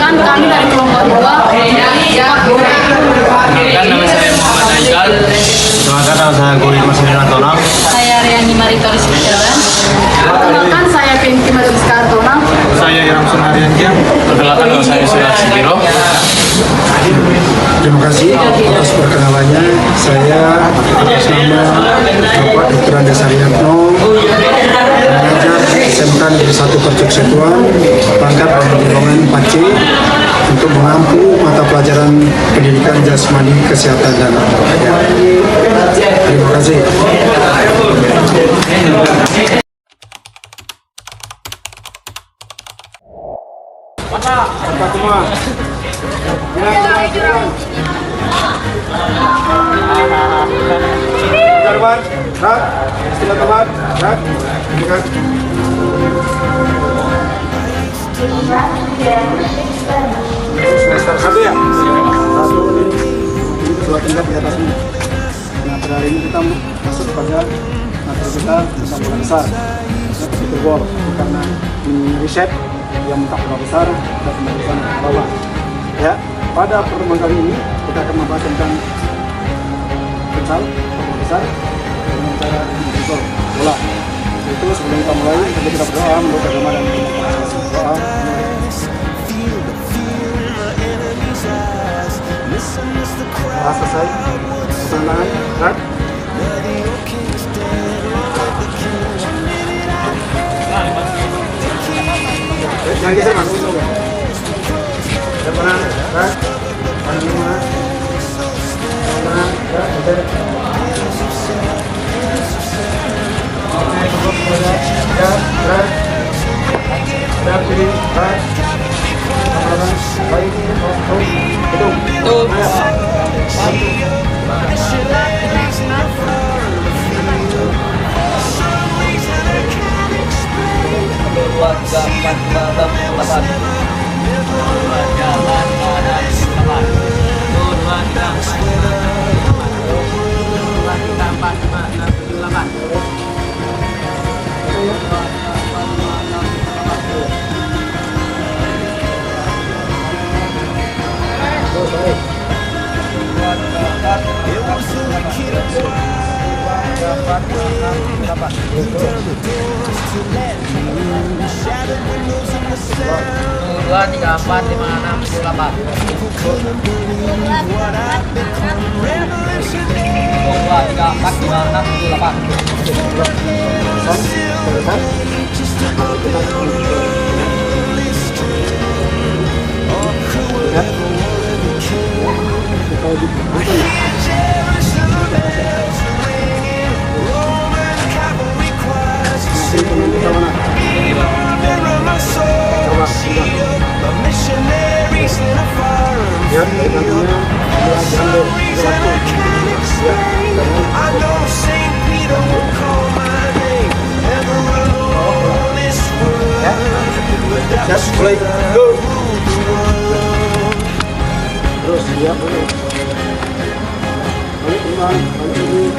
Perkenalkan kami dari kelompok 2. Perkenalkan nama saya Muhammad Haikal. Perkenalkan nama saya Gori Masudin Antonang. Saya Riani Maritoris Peceran. Perkenalkan saya Pinky Maduska Antonang. Saya Iram Sunarian Kiam. Perkenalkan nama saya Surat Sigiro. Terima kasih atas perkenalannya. Saya atas nama Bapak Dr. Andes Arianto, mengajar SMK Negeri 1 Percuksetuan, pangkat Penyelenggaraan 4C, untuk mengampu mata pelajaran pendidikan jasmani, kesehatan, dan olahraga. Terima kasih. Apa semua? Teman, rak, istilah teman, rak, bukan. Semester 1 ya? Satu ini dua tingkat di atas ini. Nah, pada hari ini kita masuk pada materi kita tentang bola besar. Kita begitu gol karena ini riset yang minta bola besar dan pembahasan bawah. Ya, pada pertemuan kali ini kita akan membahas tentang futsal, bola besar, dengan cara menggol bola. Itu sebelum kita mulai, kita berdoa menurut agama dan doa. Selesai. Tangan, gerak. Jangan geser mas. Depan, gerak. Kanan lima. Kanan, gerak. Geser. Gerak, gerak. Gerak kiri, gerak. Kanan, baik. Hitung. Hitung. Dua, tiga, empat, lima, enam, tujuh, delapan. Dua, tiga, empat, lima, enam, tujuh, delapan. Mulai go. Terus siap dulu. Balik teman, balik dulu.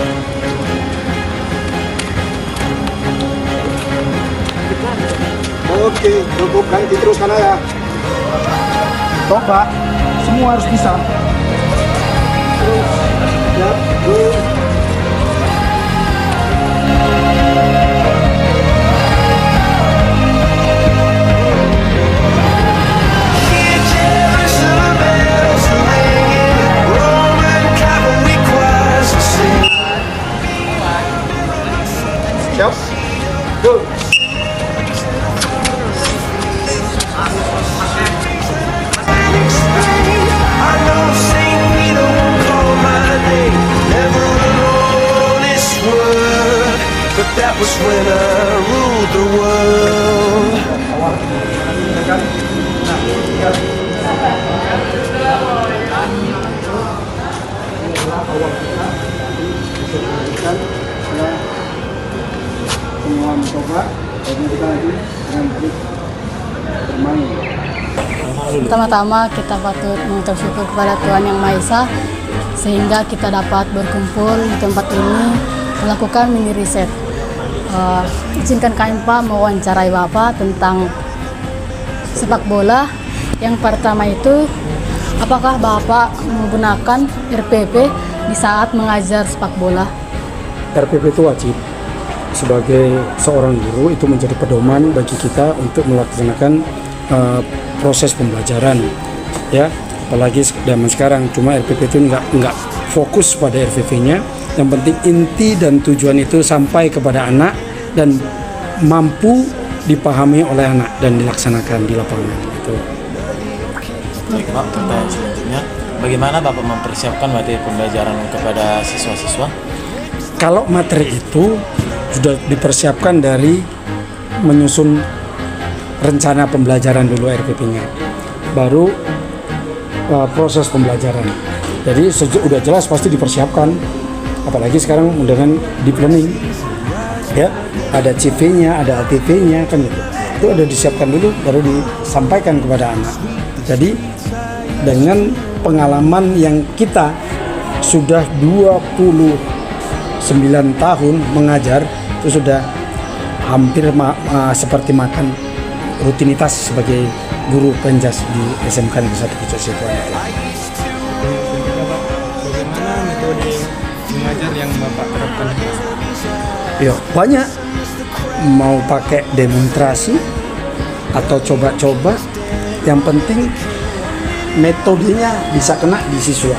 Oke, cukup kan diteruskan aja. Coba, semua harus bisa. Terus, siap, go. Siap, go. That was when I ruled the world. Semua mencoba, dan kita lagi dengan bermain. Pertama-tama kita patut mengucap syukur kepada Tuhan Yang Maha Esa sehingga kita dapat berkumpul di tempat ini melakukan mini riset. Izinkan kami Pak mewawancarai Bapak tentang sepak bola Yang pertama itu, apakah Bapak menggunakan RPP di saat mengajar sepak bola? RPP itu wajib. Sebagai seorang guru itu menjadi pedoman bagi kita untuk melaksanakan proses pembelajaran, ya. Apalagi zaman sekarang, cuma RPP itu nggak fokus pada RPP-nya. Yang penting inti dan tujuan itu sampai kepada anak dan mampu dipahami oleh anak dan dilaksanakan di lapangan. Itu. Baik Pak, pertanyaan selanjutnya, bagaimana Bapak mempersiapkan materi pembelajaran kepada siswa-siswa? Kalau materi itu sudah dipersiapkan dari menyusun rencana pembelajaran dulu RPP-nya, baru proses pembelajaran. Jadi udah jelas pasti dipersiapkan, apalagi sekarang dengan deep learning, ya ada CV-nya, ada ATV-nya kan gitu. Itu udah disiapkan dulu, baru disampaikan kepada anak. Jadi dengan pengalaman yang kita sudah 29 tahun mengajar, itu sudah hampir seperti makan rutinitas sebagai guru penjas di SMK Negeri 1 Pucuk Situan. Bagaimana metode mengajar yang Bapak terapkan? Ya, banyak. Mau pakai demonstrasi atau coba-coba, yang penting metodenya bisa kena di siswa,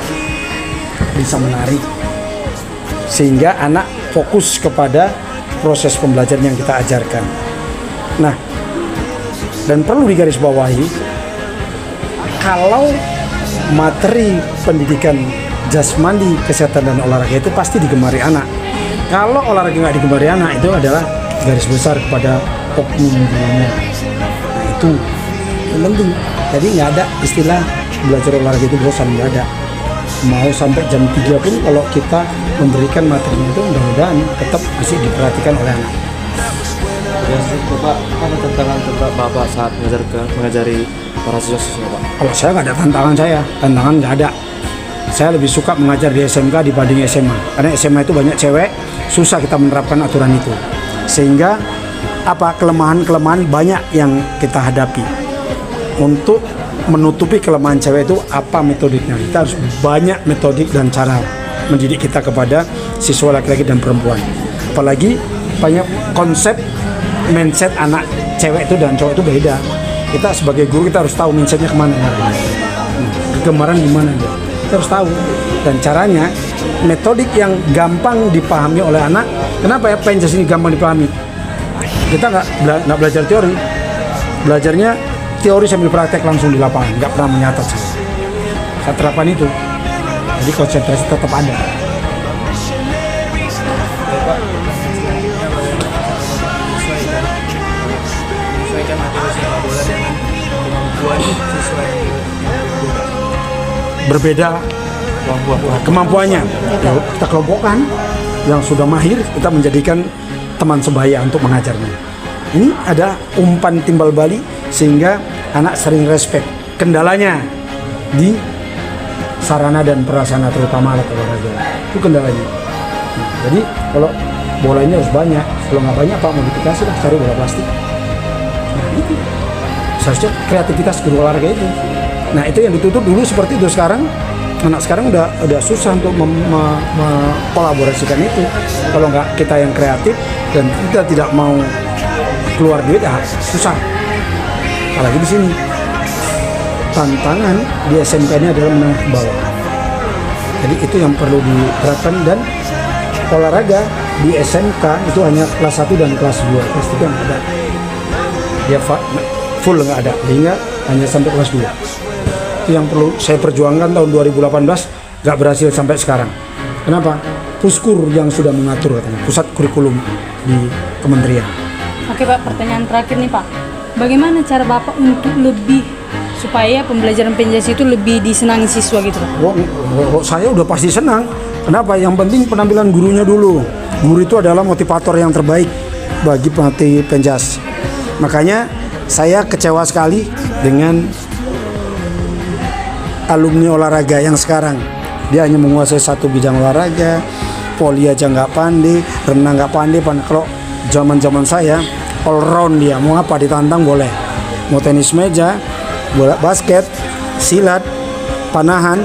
bisa menarik, sehingga anak fokus kepada proses pembelajaran yang kita ajarkan. Nah, dan perlu digarisbawahi, kalau materi pendidikan jasmani, kesehatan dan olahraga itu pasti digemari anak. Kalau olahraga nggak digemari anak, itu adalah garis besar kepada oknum dunia. Nah, itu yang penting. Jadi nggak ada istilah belajar olahraga itu bosan, nggak ada. Mau sampai jam 3 pun kalau kita memberikan materinya itu mudah-mudahan tetap masih diperhatikan oleh anak. Ya, Bapak, apa tantangan Bapak saat mengajari para siswa-siswa Pak? Kalau saya nggak ada tantangan nggak ada. Saya lebih suka mengajar di SMK dibanding SMA, karena SMA itu banyak cewek, susah kita menerapkan aturan itu. Sehingga kelemahan-kelemahan banyak yang kita hadapi. Untuk menutupi kelemahan cewek itu apa metodiknya? Kita harus banyak metodik dan cara mendidik kita kepada siswa laki-laki dan perempuan. Apalagi banyak konsep mindset anak cewek itu dan cowok itu beda. Kita sebagai guru kita harus tahu mindsetnya kemana, kegemaran gimana dia. Kita harus tahu, dan caranya metodik yang gampang dipahami oleh anak. Kenapa ya penjas ini gampang dipahami? Kita nggak belajar teori, belajarnya teori sambil praktek langsung di lapangan, nggak pernah menyatat sih. Saya terapkan itu, jadi konsentrasi tetap ada. Menyesuaikan materi sepak bola dengan kemampuan siswa yang Berbeda kemampuannya, ya, kita kelompokkan. Yang sudah mahir kita menjadikan teman sebaya untuk mengajarnya. Ini ada umpan timbal balik sehingga anak sering respect. Kendalanya di sarana dan prasarana, terutama alat olahraga, itu kendalanya. Nah, jadi kalau bola ini harus banyak, kalau nggak banyak Pak modifikasi lah, cari bola plastik. Nah, itu seharusnya kreativitas guru olahraga itu. Nah, itu yang ditutup dulu seperti itu. Sekarang anak sekarang udah susah untuk mengkolaborasikan itu. Kalau nggak kita yang kreatif dan kita tidak mau keluar duit, ya susah. Apalagi di sini tantangan di SMK ini adalah menengah ke bawah. Jadi itu yang perlu diterapkan, dan olahraga di SMK itu hanya kelas 1 dan kelas 2, kelas 3 nggak ada. Dia full nggak ada, sehingga hanya sampai kelas 2. Itu yang perlu saya perjuangkan tahun 2018, nggak berhasil sampai sekarang. Kenapa? Puskur yang sudah mengatur katanya, pusat kurikulum di kementerian. Oke Pak, pertanyaan terakhir nih Pak. Bagaimana cara Bapak untuk lebih supaya pembelajaran penjas itu lebih disenangi siswa gitu Pak? Saya udah pasti senang. Kenapa? Yang penting penampilan gurunya dulu. Guru itu adalah motivator yang terbaik bagi pelatih penjas. Makanya saya kecewa sekali dengan alumni olahraga yang sekarang. Dia hanya menguasai satu bidang olahraga, voli aja nggak pandai, renang nggak pandai. Kalau zaman saya all round, dia mau apa ditantang boleh, mau tenis meja bola basket, silat, panahan,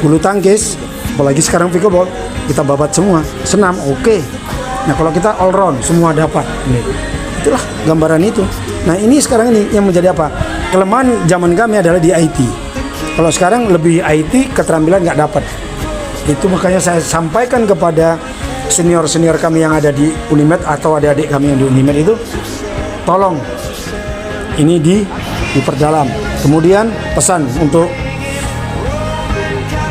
bulu tangkis, apalagi sekarang pickleball, kita babat semua. Senam, oke. Nah kalau kita all round, semua dapat. Itulah gambaran itu. Nah ini sekarang ini yang menjadi apa? Kelemahan zaman kami adalah di IT. Kalau sekarang lebih IT, keterampilan nggak dapat. Itu makanya saya sampaikan kepada senior-senior kami yang ada di Unimed atau adik-adik kami yang di Unimed itu, tolong ini diperdalam. Kemudian pesan untuk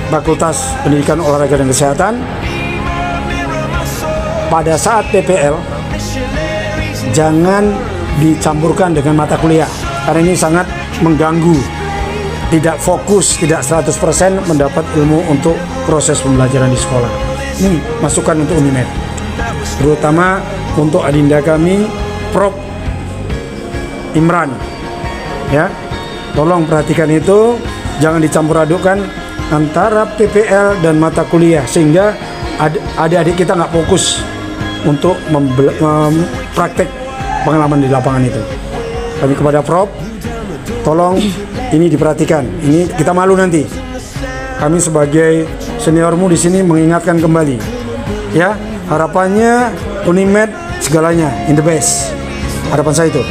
Fakultas Pendidikan Olahraga dan Kesehatan, pada saat PPL jangan dicampurkan dengan mata kuliah karena ini sangat mengganggu, tidak fokus, tidak 100% mendapat ilmu untuk proses pembelajaran di sekolah. Ini masukan untuk Unimed, terutama untuk adinda kami Prof. Imran, ya, tolong perhatikan itu, jangan dicampur adukkan antara PPL dan mata kuliah sehingga adik-adik kita nggak fokus untuk praktek pengalaman di lapangan itu. Kami kepada Prof, tolong ini diperhatikan. Ini kita malu nanti. Kami sebagai seniormu di sini mengingatkan kembali. Ya, harapannya Unimed segalanya in the best. Harapan saya itu.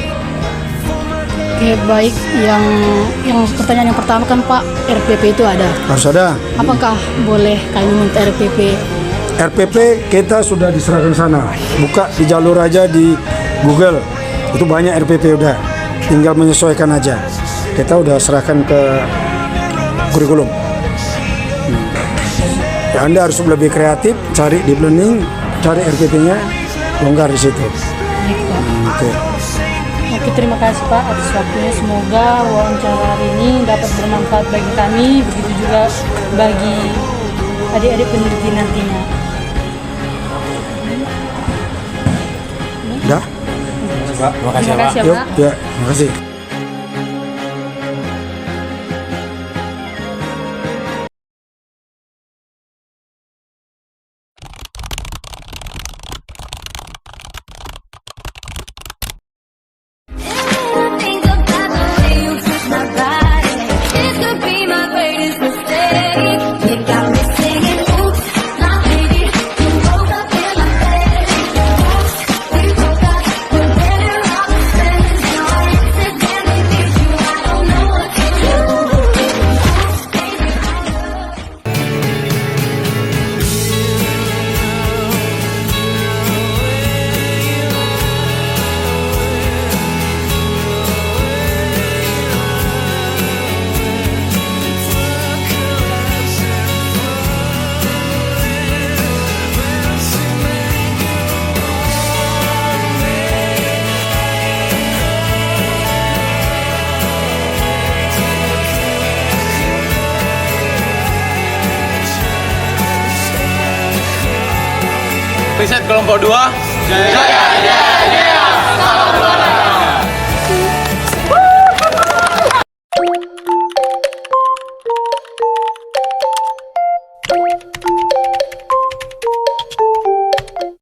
Oke, baik. Yang pertanyaan yang pertama kan Pak, RPP itu ada. Harus ada. Apakah boleh kami minta RPP? RPP kita sudah diserahkan sana. Buka di jalur aja di Google. Itu banyak RPP udah. Tinggal menyesuaikan aja. Kita udah serahkan ke kurikulum. Ya, Anda harus lebih kreatif, cari di learning, cari RPP-nya, longgar di situ. Baik, Pak. Oke. Oke, terima kasih Pak atas waktunya. Semoga wawancara hari ini dapat bermanfaat bagi kami, begitu juga bagi adik-adik peneliti nantinya. Dah? Terima kasih, Terima Pak. kasih ya, Yuk, Pak. ya, terima kasih. Think about the way you twist my body. This could be my greatest mistake. You got me singing, oops, my baby. You woke up in my bed. Oops, we broke up. We're better off as friends. No, I accidentally beat you. I don't know what to do. Oops, baby, I love. Riset kelompok 2. Jaya.